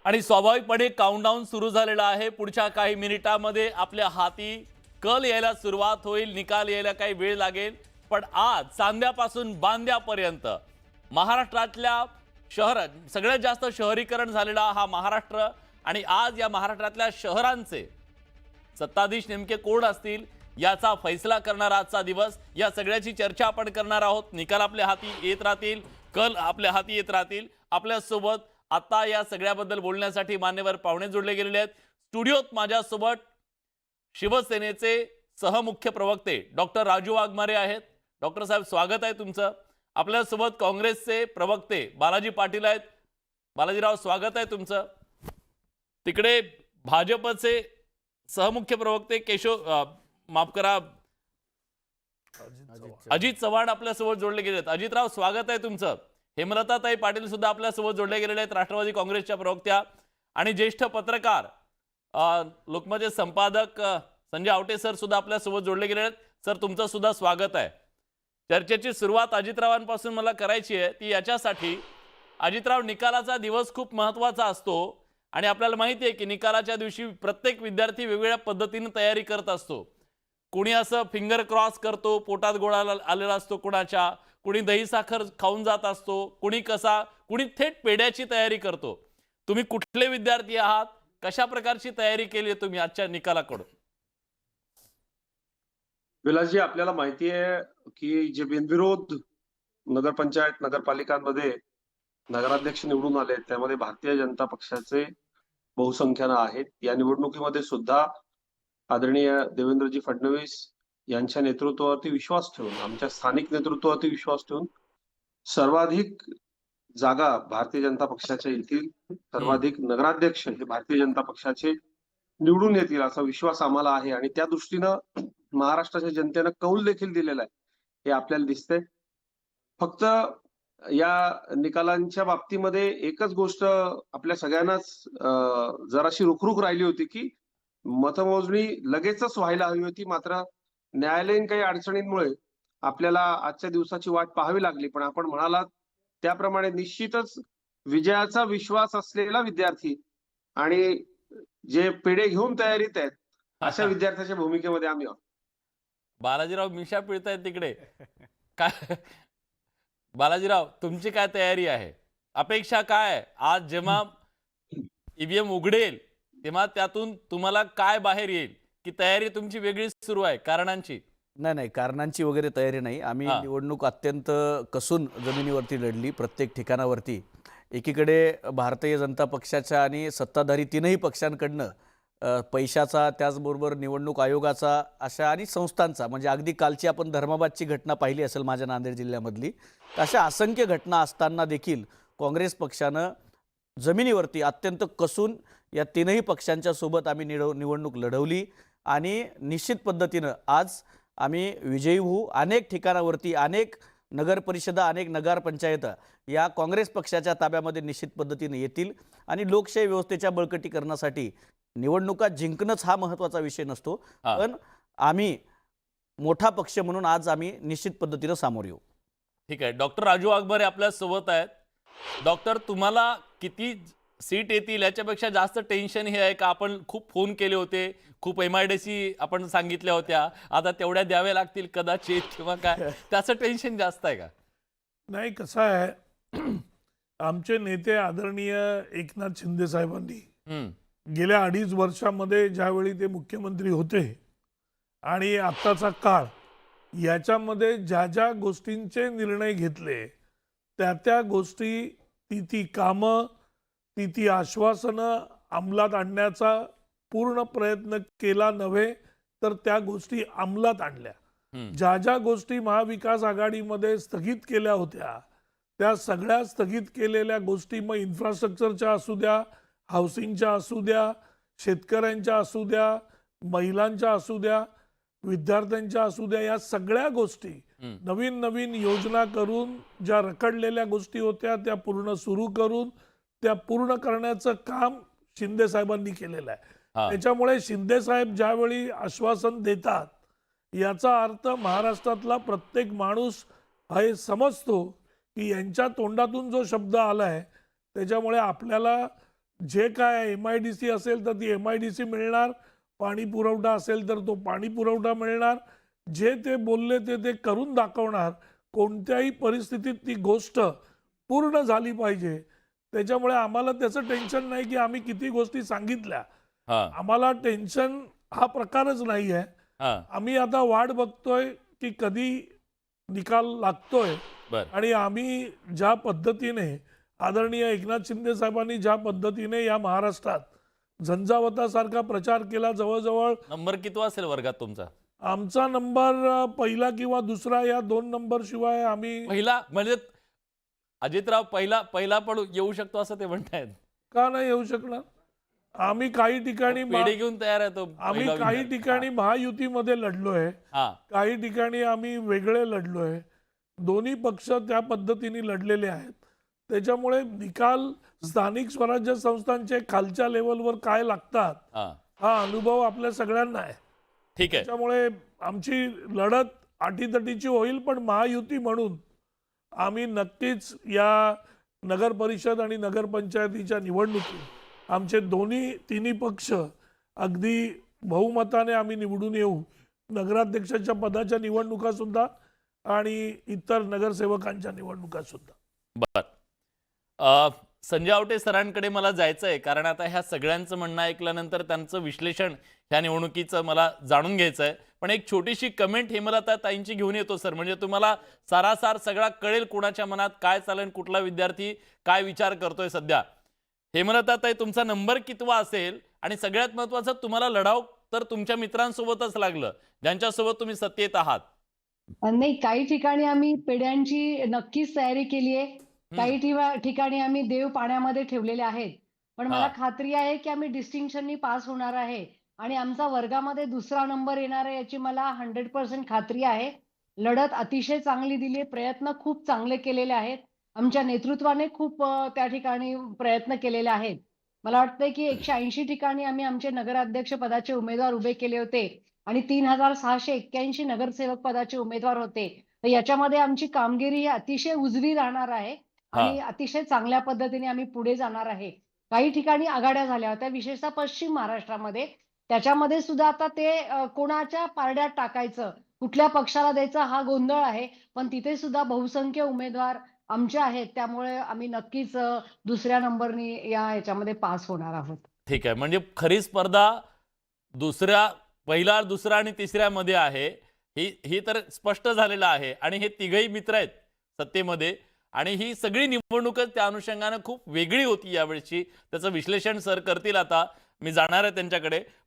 आणि स्वाभाविकपणे काउंटडाऊन सुरू झालेला आहे। पुढच्या काही मिनिटांमध्ये आपल्या हाती कल यायला सुरुवात होईल, निकाल यायला काही वेळ लागेल। पण आज सांध्यापासून बांद्यापर्यंत महाराष्ट्रातल्या शहरात सगळ्यात जास्त शहरीकरण झालेला हा महाराष्ट्र, आणि आज या महाराष्ट्रातल्या शहरांचे सत्ताधीश नेमके कोण असतील याचा फैसला करणारा आजचा दिवस। या सगळ्याची चर्चा आपण करणार आहोत। निकाल आपल्या हाती येत राहतील, कल आपल्या हाती येत राहतील। आपल्या सोबत आता या सगळ्याबद्दल बोलण्यासाठी मान्यवर पाहुणे जोडले गेलेले आहेत। स्टुडिओत माझ्यासोबत शिवसेनेचे सहमुख्य प्रवक्ते डॉक्टर राजू वाघमारे आहेत। डॉक्टर साहेब, स्वागत आहे तुमचं। आपल्यासोबत काँग्रेसचे प्रवक्ते बालाजी पाटील आहेत। बालाजीराव, स्वागत आहे तुमचं। तिकडे भाजपचे सहमुख्य प्रवक्ते माफ करा, अजित चव्हाण आपल्यासोबत जोडले गेले आहेत। अजितराव, स्वागत आहे तुमचं। हेमलताताई पाटील सुद्धा आपल्यासोबत जोडले गेलेले आहेत, राष्ट्रवादी काँग्रेसच्या प्रवक्त्या। आणि ज्येष्ठ पत्रकार लोकमतचे संपादक संजय आवटे सर सुद्धा आपल्यासोबत जोडले गेले आहेत। सर, तुमचं सुद्धा स्वागत आहे। चर्चेची सुरुवात अजितरावांपासून मला करायची आहे, ती याच्यासाठी अजितराव, निकालाचा दिवस खूप महत्त्वाचा असतो आणि आपल्याला माहिती आहे की निकालाच्या दिवशी प्रत्येक विद्यार्थी वेगवेगळ्या पद्धतीने तयारी करत असतो। कुणी असं फिंगर क्रॉस करतो, पोटात गोळा आलेला असतो कुणाच्या, कुणी दही साखर खाऊन जात असतो, कुणी थेट पेढ्याची तयारी करतो। तुम्ही कुठले विद्यार्थी आहात, कशा प्रकारची तयारी केली आहे तुम्ही आजच्या निकालाकडून? विलासजी, आपल्याला माहिती आहे की जे बिनविरोध नगरपंचायत नगरपालिकांमध्ये नगराध्यक्ष निवडून आले त्यामध्ये भारतीय जनता पक्षाचे बहुसंख्यानं आहेत। या निवडणुकीमध्ये सुद्धा आदरणीय देवेंद्रजी फडणवीस यांच्या नेतृत्वावरती विश्वास ठेवून, आमच्या स्थानिक नेतृत्वावरती विश्वास ठेवून सर्वाधिक जागा भारतीय जनता पक्षाच्या येतील, सर्वाधिक नगराध्यक्ष हे भारतीय जनता पक्षाचे निवडून येतील असा विश्वास आम्हाला आहे। आणि त्या दृष्टीनं महाराष्ट्राच्या जनतेनं कौल देखील दिलेला आहे, हे आपल्याला दिसतंय। फक्त या निकालांच्या बाबतीमध्ये एकच गोष्ट आपल्या सगळ्यांनाच जराशी रुखरुख राहिली होती की मतमोजणी लगेचच व्हायला हवी होती, मात्र न्यायालयीन काही अडचणींमुळे आपल्याला आजच्या दिवसाची वाट पाहावी लागली। पण आपण म्हणालात त्याप्रमाणे निश्चितच विजयाचा विश्वास असलेला विद्यार्थी आणि जे पेढे घेऊन तयारीत आहेत अशा विद्यार्थ्याच्या भूमिकेमध्ये आम्ही आहोत। बालाजीराव मिशा पिळतायत तिकडे काय? बालाजीराव, तुमची काय तयारी आहे? अपेक्षा काय आहे? आज जेव्हा ईव्हीएम उघडेल तेव्हा त्यातून तुम्हाला काय बाहेर येईल, की तयारी तुमची वेगळी सुरू आहे कारणांची? नाही, कारणांची वगैरे तयारी नाही। आम्ही निवडणूक अत्यंत कसून जमिनीवरती लढली, प्रत्येक ठिकाणावरती। एकीकडे भारतीय जनता पक्षाच्या आणि सत्ताधारी तीनही पक्षांकडनं पैशाचा, त्याचबरोबर निवडणूक आयोगाचा, अशा आणि संस्थांचा, म्हणजे अगदी कालची आपण धर्माबादची घटना पाहिली असेल माझ्या नांदेड जिल्ह्यामधली, अशा असंख्य घटना असताना देखील काँग्रेस पक्षानं जमिनीवरती अत्यंत कसून या तीनही पक्षांच्या सोबत आम्ही निवडणूक लढवली आणि निश्चित पद्धतीनं आज आम्ही विजयी होऊ। अनेक ठिकाणावरती अनेक नगरपरिषदा, अनेक नगरपंचायत या काँग्रेस पक्षाच्या ताब्यामध्ये निश्चित पद्धतीने येतील आणि लोकशाही व्यवस्थेच्या बळकटीकरणासाठी निवडणुका जिंकणंच हा महत्त्वाचा विषय नसतो, पण आम्ही मोठा पक्ष म्हणून आज आम्ही निश्चित पद्धतीनं सामोर येऊ। ठीक आहे, डॉक्टर राजू वाघमारे आपल्या सोबत आहेत। डॉक्टर, तुम्हाला किती सीट येतील याच्यापेक्षा जास्त टेन्शन हे आहे का? आपण खूप फोन केले होते, खूप MIDC आपण सांगितल्या होत्या, आता तेवढ्या द्याव्या लागतील कदाचित, किंवा काय त्याचं टेन्शन जास्त आहे का? नाही, कसं आहे, आमचे नेते आदरणीय एकनाथ शिंदे साहेबांनी गेल्या 2.5 वर्षामध्ये ज्यावेळी ते मुख्यमंत्री होते आणि आत्ताचा काळ याच्यामध्ये ज्या ज्या गोष्टींचे निर्णय घेतले त्या गोष्टी, ती कामं, ती आश्वासनं अंमलात आणण्याचा पूर्ण प्रयत्न केला नव्हे तर त्या गोष्टी अंमलात आणल्या। ज्या गोष्टी महाविकास आघाडीमध्ये स्थगित केल्या होत्या त्या सगळ्या स्थगित केलेल्या गोष्टी, मग इन्फ्रास्ट्रक्चरच्या असू द्या, हाऊसिंगच्या असू द्या, शेतकऱ्यांच्या असू द्या, महिलांच्या असू द्या, विद्यार्थ्यांच्या असू द्या, या सगळ्या गोष्टी नवीन नवीन योजना करून ज्या रखडलेल्या गोष्टी होत्या त्या पूर्ण सुरू करून त्या पूर्ण करण्याचं काम शिंदे साहेबांनी केलेलं आहे। त्याच्यामुळे शिंदे साहेब ज्यावेळी आश्वासन देतात याचा अर्थ महाराष्ट्रातला प्रत्येक माणूस हे समजतो की यांच्या तोंडातून जो शब्द आलाय त्याच्यामुळे आपल्याला जे काय MIDC असेल तर ती MIDC मिळणार, पाणी पुरवठा असेल तर तो पाणी पुरवठा मिळणार. जे ते बोलले ते करून दाखवणार. कोणत्याही परिस्थितीत ती गोष्ट पूर्ण झाली पाहिजे. त्याच्यामुळे आम्हाला त्याचं टेन्शन नाही की आम्ही किती गोष्टी सांगितल्या. हा आम्हाला टेन्शन हा प्रकारच नाही आहे. हा आम्ही आता वाट बघतोय की कधी निकाल लागतोय बर आणि आम्ही ज्या पद्धतीने आदरणीय एकनाथ शिंदे साहेबांनी ज्या पद्धतीने या महाराष्ट्रात झंझावतासारखा प्रचार केला, जवळजवळ नंबर कितवा असेल वर्गात तुमचा? आमचा नंबर पहिला किंवा दुसरा, या 2 नंबर शिवाय आम्ही पहिला म्हणजे अजितराव पहिला पण येऊ शकतो असं ते म्हणतायत. का नाही येऊ शकणार? आम्ही काही ठिकाणी पेढे घेऊन तयार आहे तो आम्ही पहिला काही विद्यार्थी. ठिकाणी महायुतीमध्ये लढलोय, हा काही ठिकाणी आम्ही वेगळे लढलोय. दोन्ही पक्ष त्या पद्धतीने लढलेले आहेत. त्याच्यामुळे निकाल स्थानिक स्वराज्य संस्थांचे खालच्या लेवलवर काय लागतात हा हा अनुभव आपल्या सगळ्यांना आहे. ठीक आहे. त्याच्यामुळे आमची लढत अटीतटीची होईल, पण महायुती म्हणून आम्ही नक्कीच या नगर परिषद आणि नगरपंचायतीच्या निवडणुकीत आमचे तिन्ही पक्ष अगदी बहुमताने आम्ही निवडून येऊ. नगराध्यक्षाच्या पदाच्या निवडणुका सुद्धा आणि इतर नगरसेवकांच्या निवडणुका सुद्धा. बर संजय आवटे सरांकडे मला जायचं आहे, कारण आता ह्या सगळ्यांचं म्हणणं ऐकल्यानंतर त्यांचं विश्लेषण ह्या निवडणुकीचं मला जाणून घ्यायचं आहे. पण एक छोटीशी कमेंट हेमलता ताईंची घेऊन येतो सर, म्हणजे तुम्हाला सारासार सगळा कळेल कोणाच्या मनात काय चालेल, कुठला विद्यार्थी काय विचार करतोय सध्या. हेमलता ताई, तुमचा नंबर कितवा असेल आणि सगळ्यात महत्त्वाचं तुम्हाला लढाव तर तुमच्या मित्रांसोबतच लागलं, ज्यांच्यासोबत तुम्ही सत्तेत आहात. नाही, काही ठिकाणी आम्ही पेढ्यांची नक्कीच तयारी केली आहे. काही ठिकाणी आम्ही देव पाण्यामध्ये ठेवलेले आहेत. पण मला हा. खात्री आहे की आम्ही डिस्टिंक्शननी पास होणार आहे आणि आमचा वर्गामध्ये 2रा नंबर येणार आहे, याची मला 100% खात्री आहे. लढत अतिशय चांगली दिली आहे. प्रयत्न खूप चांगले केलेले आहेत. आमच्या नेतृत्वाने खूप त्या ठिकाणी प्रयत्न केलेले आहेत. मला वाटतंय की 180 ठिकाणी आम्ही आमचे नगराध्यक्ष पदाचे उमेदवार उभे केले होते आणि 3681 नगरसेवक पदाचे उमेदवार होते. तर याच्यामध्ये आमची कामगिरी ही अतिशय उजवी राहणार आहे आणि अतिशय चांगल्या पद्धतीने आम्ही पुढे जाणार आहे. काही ठिकाणी आघाड्या झाल्या होत्या, विशेषतः पश्चिम महाराष्ट्रामध्ये. त्याच्यामध्ये सुद्धा आता ते कोणाच्या पारड्यात टाकायचं, कुठल्या पक्षाला द्यायचं हा गोंधळ आहे. पण तिथे सुद्धा बहुसंख्य उमेदवार आमचे आहेत. त्यामुळे आम्ही नक्कीच 2ऱ्या नंबरनी याच्यामध्ये पास होणार आहोत. ठीक आहे, म्हणजे खरी स्पर्धा पहिला, दुसरा आणि तिसऱ्यामध्ये आहे. ही तर स्पष्ट झालेलं आहे आणि हे तिघही मित्र आहेत सत्तेमध्ये आणि ही सगळी निवडणूकच त्या अनुषंगाने खूप वेगळी होती यावेळची. त्याचं विश्लेषण सर करतील, आता मी जाणार आहे त्यांच्याकडे.